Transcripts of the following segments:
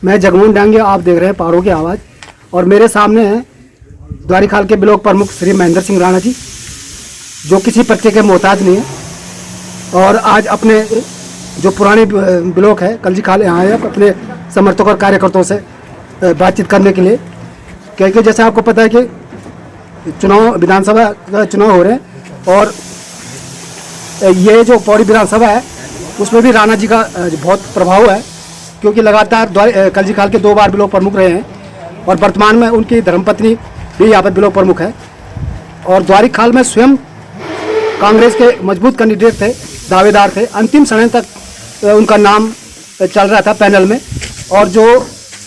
मैं जगमोहन डांगे, आप देख रहे हैं पहाड़ों की आवाज़। और मेरे सामने हैं द्वारीखाल के ब्लॉक प्रमुख श्री महेंद्र सिंह राणा जी, जो किसी परिचय के मोहताज नहीं है। और आज अपने जो पुराने ब्लॉक है कलजी खाल यहाँ आए अपने समर्थकों और कार्यकर्ताओं से बातचीत करने के लिए, क्योंकि जैसे आपको पता है कि चुनाव, विधानसभा का चुनाव हो रहे हैं और ये जो पौड़ी विधानसभा है उसमें भी राणा जी का बहुत प्रभाव है, क्योंकि लगातार कलजी खाल के 2 बार ब्लॉक प्रमुख रहे हैं और वर्तमान में उनकी धर्मपत्नी भी यहाँ पर ब्लॉक प्रमुख है। और द्वारीखाल में स्वयं कांग्रेस के मजबूत कैंडिडेट थे, दावेदार थे, अंतिम समय तक उनका नाम चल रहा था पैनल में। और जो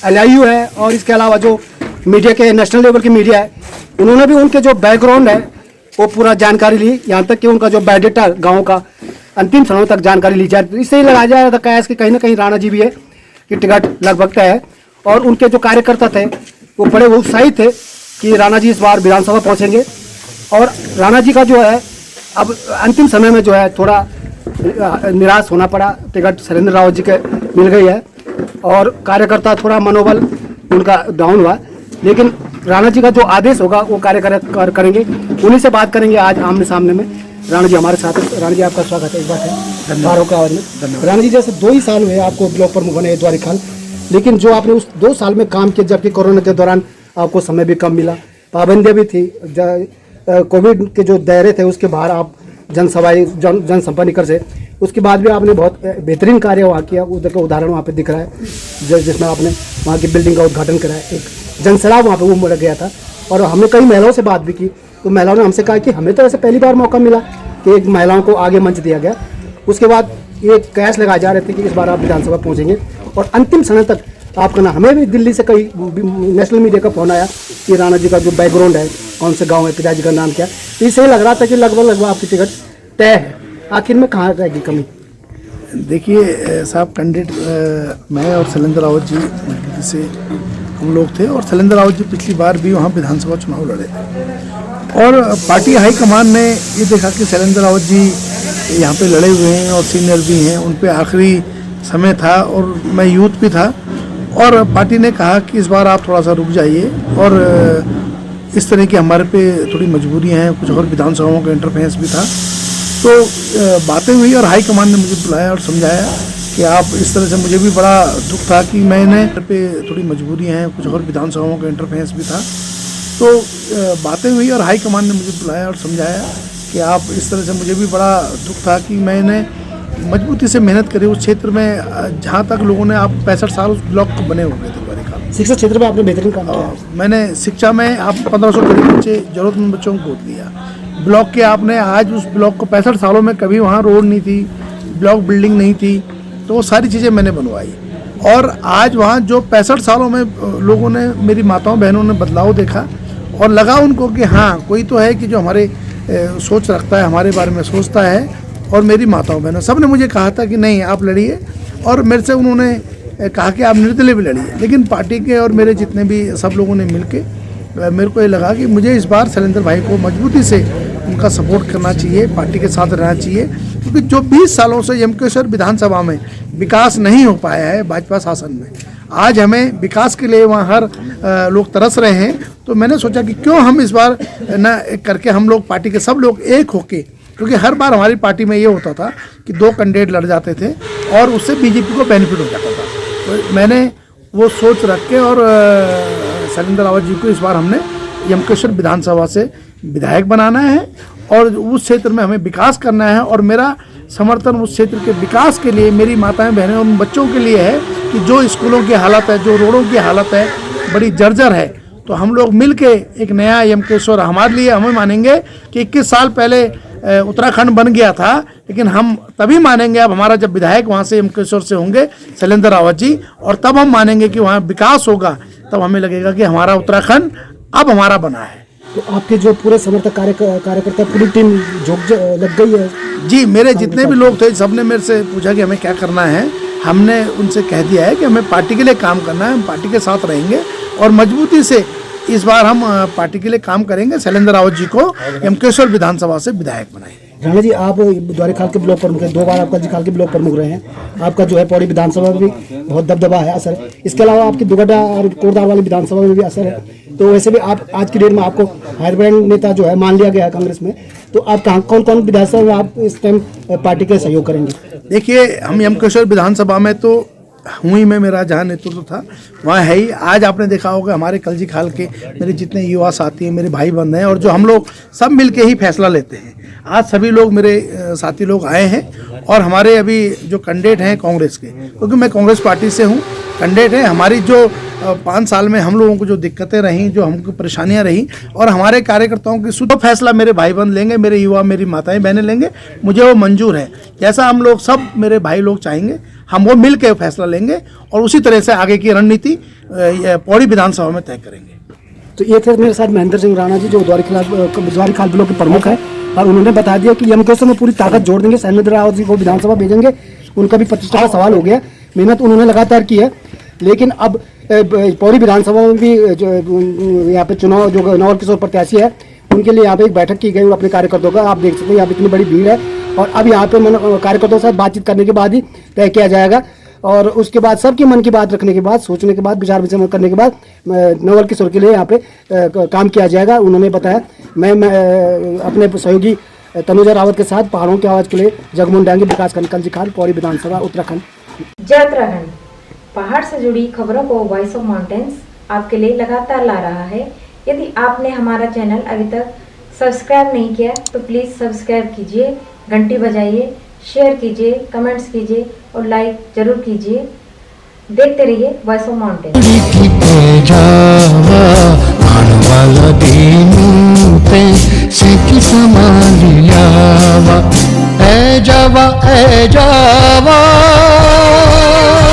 LIU है और इसके अलावा जो मीडिया के नेशनल लेवल की मीडिया है, उन्होंने भी उनके जो बैकग्राउंड है वो पूरा जानकारी ली, यहाँ तक कि उनका जो बायोडाटा गाँव का अंतिम समय तक जानकारी ली जाए। तो इससे ही लगाया जा रहा था कयास कि कहीं ना कहीं राणा जी भी है कि टिकट लगभग तय है। और उनके जो कार्यकर्ता थे वो बड़े उत्साहित थे कि राणा जी इस बार विधानसभा पहुँचेंगे। और राणा जी का जो है अब अंतिम समय में जो है थोड़ा निराश होना पड़ा, टिकट शैलेंद्र रावत जी के मिल गई है और कार्यकर्ता थोड़ा मनोबल उनका डाउन हुआ। लेकिन राणा जी का जो आदेश होगा वो कार्य करेंगे, उन्हीं से बात करेंगे आज आमने सामने में। राणा जी हमारे साथ हैं। राणा जी आपका स्वागत है एक बार है पहाड़ों की आवाज़ में। राणा जी, जैसे 2 ही साल हुए आपको ब्लॉक प्रमुख बने द्वारीखाल, लेकिन जो आपने उस 2 साल में काम किया, जबकि कोरोना के दौरान आपको समय भी कम मिला, पाबंदियाँ भी थी, कोविड के जो दायरे थे उसके बाहर आप जनसभाएं जनसंपर्क कर से, उसके बाद भी आपने बहुत बेहतरीन कार्य वहाँ किया। उधर का उदाहरण वहाँ पे दिख रहा है जिसमें आपने वहाँ की बिल्डिंग का उद्घाटन करा है, एक जनसभा वहाँ पे वो मिल गया था। और हमने कई महिलाओं से बात भी की, तो महिलाओं ने हमसे कहा कि हमें तो ऐसे पहली बार मौका मिला कि एक महिलाओं को आगे मंच दिया गया। उसके बाद ये कयास लगाए जा रहे थे कि इस बार आप विधानसभा पहुँचेंगे और अंतिम समय तक आपका ना, हमें भी दिल्ली से कई नेशनल मीडिया का फोन आया कि राणा जी का जो बैकग्राउंड है, कौन से गांव है, पिताजी का नाम क्या, तो इससे लग रहा था कि लगभग आपकी टिकट तय है। आखिर में कहाँ रहेगी कमी? देखिए साहब, कैंडिडेट मैं और शैलेंद्र रावत जी मजबूती से हम लोग थे और शैलेंद्र रावत जी पिछली बार भी वहाँ विधानसभा चुनाव लड़े थे। और पार्टी हाईकमान ने ये देखा कि शैलेंद्र रावत जी यहाँ पे लड़े हुए हैं और सीनियर भी हैं, उन पे आखिरी समय था और मैं यूथ भी था, और पार्टी ने कहा कि इस बार आप थोड़ा सा रुक जाइए। और इस तरह की हमारे पे थोड़ी मजबूरियाँ हैं, कुछ और विधानसभाओं का इंटरफेरेंस भी था, तो बातें हुई और हाईकमान ने मुझे बुलाया और समझाया कि आप इस तरह से, मुझे भी बड़ा दुख था कि मैंने पे थोड़ी मजबूरियाँ हैं, कुछ और विधानसभाओं का इंटरफेरेंस भी था, तो बातें हुई और हाईकमान ने मुझे बुलाया और समझाया कि आप इस तरह से, मुझे भी बड़ा दुख था कि मैंने मजबूती से मेहनत करी उस क्षेत्र में जहाँ तक लोगों ने, आप 65 साल उस ब्लॉक को बने हुए थे द्वारीखाल। शिक्षा क्षेत्र में आपने बेहतरीन काम किया। मैंने शिक्षा में आप 1500 गरीब बच्चे, जरूरतमंद बच्चों को गोद लिया। ब्लॉक के आपने आज उस ब्लॉक को 65 सालों में कभी वहाँ रोड नहीं थी, ब्लॉक बिल्डिंग नहीं थी, तो वो सारी चीज़ें मैंने बनवाई। और आज वहाँ जो 65 सालों में लोगों ने, मेरी माताओं बहनों ने बदलाव देखा और लगा उनको कि हाँ, कोई तो है कि जो हमारे सोच रखता है, हमारे बारे में सोचता है। और मेरी माताओं बहनों सब ने मुझे कहा था कि नहीं, आप लड़िए, और मेरे से उन्होंने कहा कि आप निर्दलीय भी लड़िए। लेकिन पार्टी के और मेरे जितने भी सब लोगों ने मिलके मेरे को ये लगा कि मुझे इस बार शैलेंद्र भाई को मजबूती से उनका सपोर्ट करना चाहिए, पार्टी के साथ रहना चाहिए, क्योंकि जो 20 सालों से यमकेश्वर विधानसभा में विकास नहीं हो पाया है भाजपा शासन में, आज हमें विकास के लिए वहाँ हर लोग तरस रहे हैं। तो मैंने सोचा कि क्यों हम इस बार न करके हम लोग पार्टी के सब लोग एक होके, क्योंकि हर बार हमारी पार्टी में ये होता था कि 2 कैंडिडेट लड़ जाते थे और उससे बीजेपी को बेनिफिट हो जाता था। तो मैंने वो सोच रख के और शैलेंद्र रावत जी को इस बार हमने यमकेश्वर विधानसभा से विधायक बनाना है और उस क्षेत्र में हमें विकास करना है। और मेरा समर्थन उस क्षेत्र के विकास के लिए, मेरी माताएं बहनें उन बच्चों के लिए है कि जो स्कूलों की हालत है, जो रोडों की हालत है, बड़ी जर्जर है। तो हम लोग मिल के एक नया यमकेश्वर, हमारे लिए हमें मानेंगे कि 21 साल पहले उत्तराखंड बन गया था, लेकिन हम तभी मानेंगे अब हमारा जब विधायक वहाँ से यमकेश्वर से होंगे शैलेंद्र रावत जी, और तब हम मानेंगे कि वहाँ विकास होगा, तब हमें लगेगा कि हमारा उत्तराखंड अब हमारा बना है। तो आपके जो पूरे समर्थक कार्यकर्ता पूरी टीम झोंक लग गई है? जी, मेरे जितने भी लोग थे सबने मेरे से पूछा कि हमें क्या करना है। हमने उनसे कह दिया है कि हमें पार्टी के लिए काम करना है, हम पार्टी के साथ रहेंगे और मजबूती से इस बार हम पार्टी के लिए काम करेंगे। शैलेंद्र रावत जी को यमकेश्वर विधानसभा से विधायक बनाएंगे। राणा जी, आप द्वारिखाल के ब्लॉक प्रमुख हैं, 2 बार आप कल्जीखाल के ब्लॉक प्रमुख रहे हैं। आपका जो है पौड़ी विधानसभा में भी बहुत दबदबा है, असर है। इसके अलावा आपकी दुगड्डा और कोटद्वार वाली विधानसभा में भी असर है। तो वैसे भी आप आज की डेट में आपको हायर ब्रांड नेता जो है मान लिया गया है कांग्रेस में। तो आप कहाँ कौन कौन विधानसभा में आप इस टाइम पार्टी के सहयोग करेंगे? देखिए, हम यमकेश्वर विधानसभा में तो हूँ ही, मैं, मेरा जहाँ नेतृत्व था वहाँ है ही। आज आपने देखा होगा हमारे कल्जीखाल के मेरे जितने युवा साथी हैं, मेरे भाई बंधु हैं, और जो हम लोग सब मिलके ही फैसला लेते हैं। आज सभी लोग मेरे साथी लोग आए हैं और हमारे अभी जो कैंडिडेट हैं कांग्रेस के, क्योंकि मैं कांग्रेस पार्टी से हूँ, कैंडिडेट हैं। हमारी जो 5 साल में हम लोगों को जो दिक्कतें रहीं, जो हमको परेशानियां रहीं, और हमारे कार्यकर्ताओं की शुद्ध फैसला मेरे भाई बंधु लेंगे, मेरे युवा, मेरी माताएं बहनें लेंगे। मुझे वो मंजूर है। जैसा हम लोग सब मेरे भाई लोग चाहेंगे, हम वो मिल के फैसला लेंगे और उसी तरह से आगे की रणनीति पौड़ी विधानसभा में तय करेंगे। तो ये थे मेरे साथ महेंद्र सिंह राणा जी, जो द्वारिखाल ब्लॉक के प्रमुख है, और उन्होंने बता दिया कि यमकेश्वर में पूरी ताकत जोड़ देंगे, सैनिक रावत जी को विधानसभा भेजेंगे। उनका भी प्रतिष्ठा का सवाल हो गया, मेहनत उन्होंने लगातार की है। लेकिन अब पौड़ी विधानसभा में भी यहाँ पे चुनाव जो नवल किशोर प्रत्याशी है, उनके लिए यहाँ पे एक बैठक की गई अपने कार्यकर्ताओं का। आप देख सकते हैं यहाँ पे इतनी बड़ी भीड़ है, और अब यहाँ पे कार्यकर्ताओं के साथ बातचीत करने के बाद ही तय किया जाएगा। और उसके बाद सबके मन की बात रखने के बाद, सोचने के बाद, विचार विमर्श करने के बाद नवल किशोर के लिए यहाँ पे काम किया जाएगा। उन्होंने बताया। मैं अपने सहयोगी तनुजा रावत के साथ पहाड़ों की आवाज़ के लिए जगमोहन डांगी, विकासखंड कल्जीखाल, पौड़ी विधानसभा, उत्तराखंड। जय उत्तराखंड। पहाड़ से जुड़ी खबरों को वॉइस ऑफ माउंटेन्स आपके लिए लगातार ला रहा है। यदि आपने हमारा चैनल अभी तक सब्सक्राइब नहीं किया तो प्लीज़ सब्सक्राइब कीजिए, घंटी बजाइए, शेयर कीजिए, कमेंट्स कीजिए और लाइक जरूर कीजिए। देखते रहिए voice of mountains. A Java